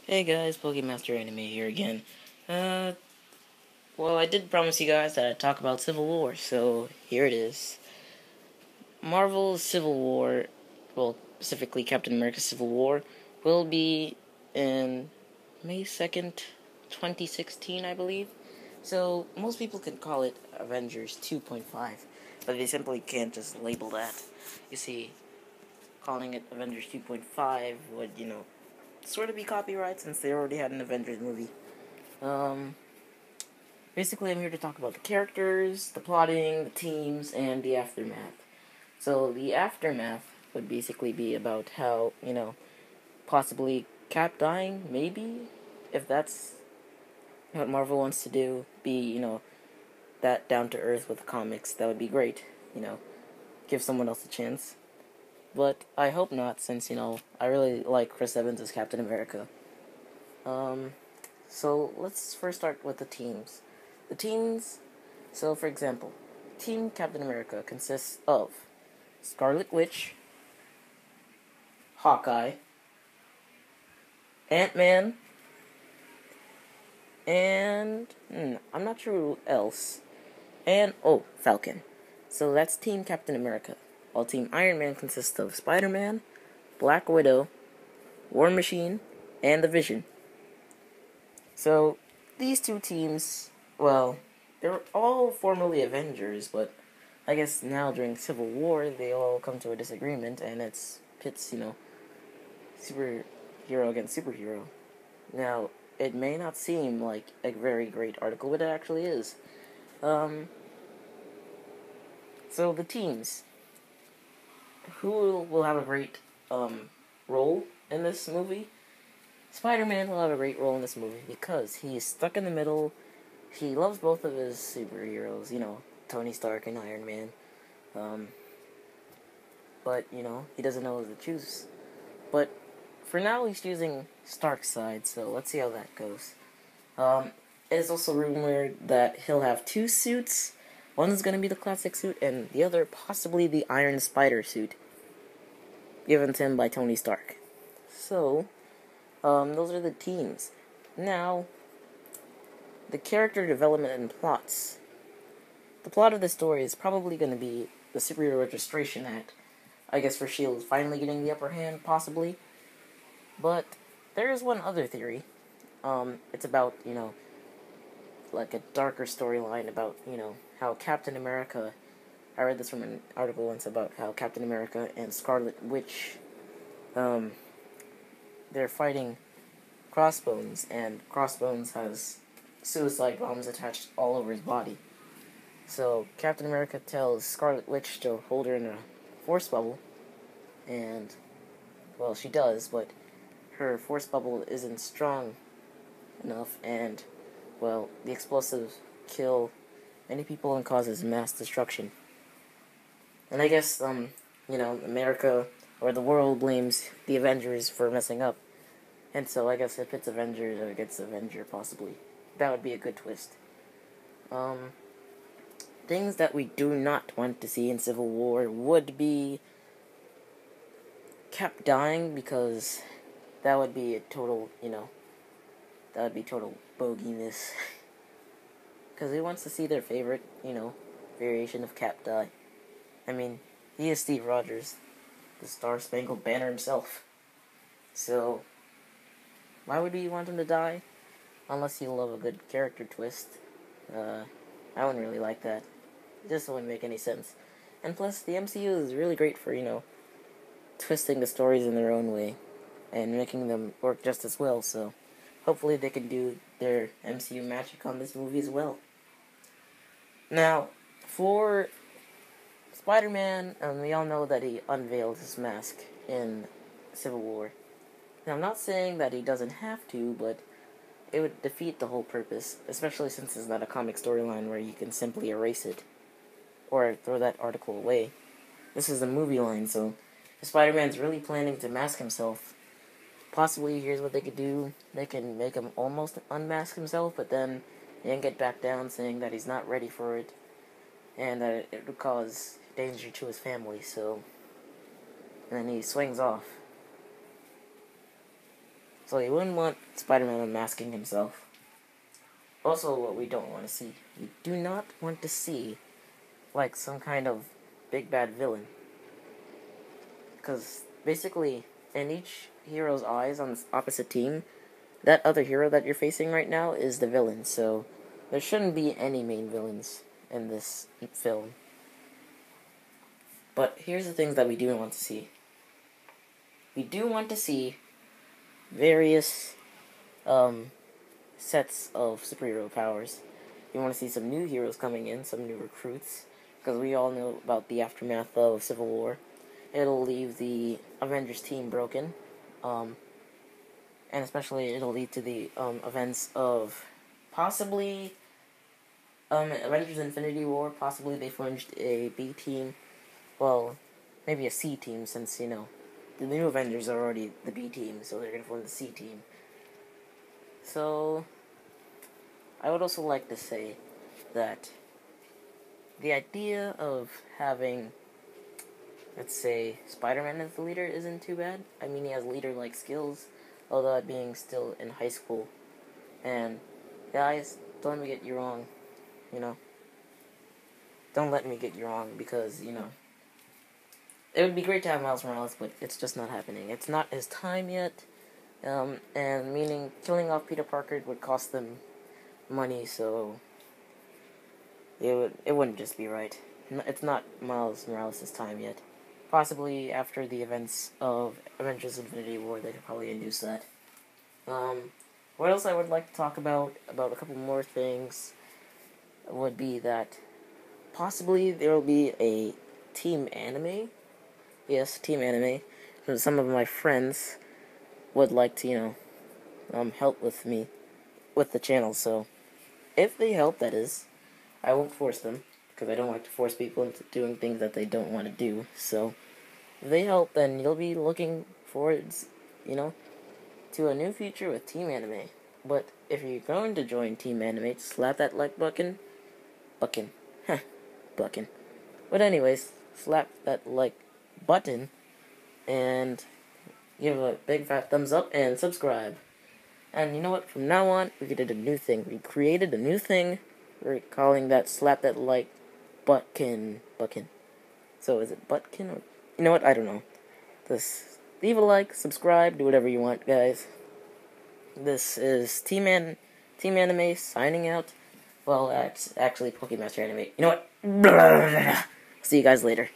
Hey guys, Pokemaster Anime here again. Uh, well, I did promise you guys that I'd talk about Civil War, so here it is. Marvel's Civil War, well, specifically Captain America's Civil War, will be in May 2nd, 2016, I believe. So, most people can call it Avengers 2.5, but they simply can't just label that. You see, calling it Avengers 2.5 would, sort of be copyright since they already had an Avengers movie. Um, Basically, I'm here to talk about the characters, the plotting, the teams, and the aftermath. So, the aftermath would basically be about how, possibly Cap dying, maybe? If that's what Marvel wants to do, be, that down to earth with the comics, that would be great. Give someone else a chance. But I hope not, since, I really like Chris Evans as Captain America. Um, so, let's first start with the teams. The teams, so for example, Team Captain America consists of Scarlet Witch, Hawkeye, Ant-Man, and I'm not sure who else. And Falcon. So that's Team Captain America. While Team Iron Man consists of Spider-Man, Black Widow, War Machine, and the Vision. So these two teams, well, they're all formerly Avengers, but I guess now during Civil War they all come to a disagreement, and it's pits, superhero against superhero. Now, it may not seem like a very great article, but it actually is. Um, so the teams, who will have a great role in this movie? Spider-Man will have a great role in this movie because he's stuck in the middle. He loves both of his superheroes, Tony Stark and Iron Man. Um, but, he doesn't know who to choose. But for now, he's choosing Stark's side, so let's see how that goes. It is also rumored that he'll have two suits. One is going to be the classic suit, and the other possibly the Iron Spider suit, given to him by Tony Stark. So, those are the teams. Now, the character development and plots. The plot of the story is probably going to be the Superhero Registration Act. I guess for S.H.I.E.L.D. finally getting the upper hand, possibly. But there is one other theory. It's about, like a darker storyline about, how Captain America. I read this from an article once about how Captain America and Scarlet Witch, they're fighting Crossbones, and Crossbones has suicide bombs attached all over his body. So Captain America tells Scarlet Witch to hold her in a force bubble, and, well, she does, but her force bubble isn't strong enough, and, well, the explosives kill many people and causes mass destruction. And I guess, America or the world blames the Avengers for messing up. And so I guess if it's Avengers or against Avenger, possibly. That would be a good twist. Um, Things that we do not want to see in Civil War would be Cap dying, because that would be a total, that would be total boginess. Because who wants to see their favorite, variation of Cap die? I mean, he is Steve Rogers, the Star-Spangled Banner himself. So, why would we want him to die? Unless you love a good character twist. I wouldn't really like that. It just wouldn't make any sense. And plus, the MCU is really great for, twisting the stories in their own way and making them work just as well, so hopefully they can do their MCU magic on this movie as well. Now, for Spider-Man, we all know that he unveiled his mask in Civil War. Now, I'm not saying that he doesn't have to, but it would defeat the whole purpose, especially since it's not a comic storyline where you can simply erase it or throw that article away. This is a movie line, so if Spider-Man's really planning to mask himself, possibly here's what they could do. They can make him almost unmask himself, but then he can get back down saying that he's not ready for it and that it would cause danger to his family, so... And then he swings off. So you wouldn't want Spider-Man unmasking himself. Also, what we don't want to see. We do not want to see, like, some kind of big bad villain. Because, basically, in each hero's eyes on the opposite team, that other hero that you're facing right now is the villain. So, there shouldn't be any main villains in this film. But here's the things that we do want to see. We do want to see various sets of superhero powers. We want to see some new heroes coming in, some new recruits, because we all know about the aftermath of Civil War. It'll leave the Avengers team broken, and especially it'll lead to the events of possibly Avengers Infinity War. Possibly they forged a B team, well, maybe a C team, since, you know, the new Avengers are already the B team, so they're going to form the C team. So, I would also like to say that the idea of having, let's say, Spider-Man as the leader isn't too bad. I mean, he has leader-like skills, although being still in high school. And, guys, don't let me get you wrong, you know. Don't let me get you wrong, because, you know, it would be great to have Miles Morales, but it's just not happening. It's not his time yet, and meaning killing off Peter Parker would cost them money, so it wouldn't just be right. It's not Miles Morales' time yet. Possibly after the events of Avengers Infinity War, they could probably induce that. What else I would like to talk about a couple more things, would be that possibly there will be a team anime. Yes, team anime. Some of my friends would like to, you know, help with me with the channel. So, if they help, that is, I won't force them, because I don't like to force people into doing things that they don't want to do. So, if they help, then you'll be looking forward, you know, to a new future with Team Anime. But if you're going to join Team Anime, slap that like button. Buckin. But anyways, slap that like button and give a big fat thumbs up and subscribe. And you know what? From now on, we did a new thing. We created a new thing. We're calling that slap that like butkin. So is it butkin or, you know what? I don't know. Just leave a like, subscribe, do whatever you want, guys. This is Team Anime signing out. Well, that's actually Pokemaster Anime. You know what? See you guys later.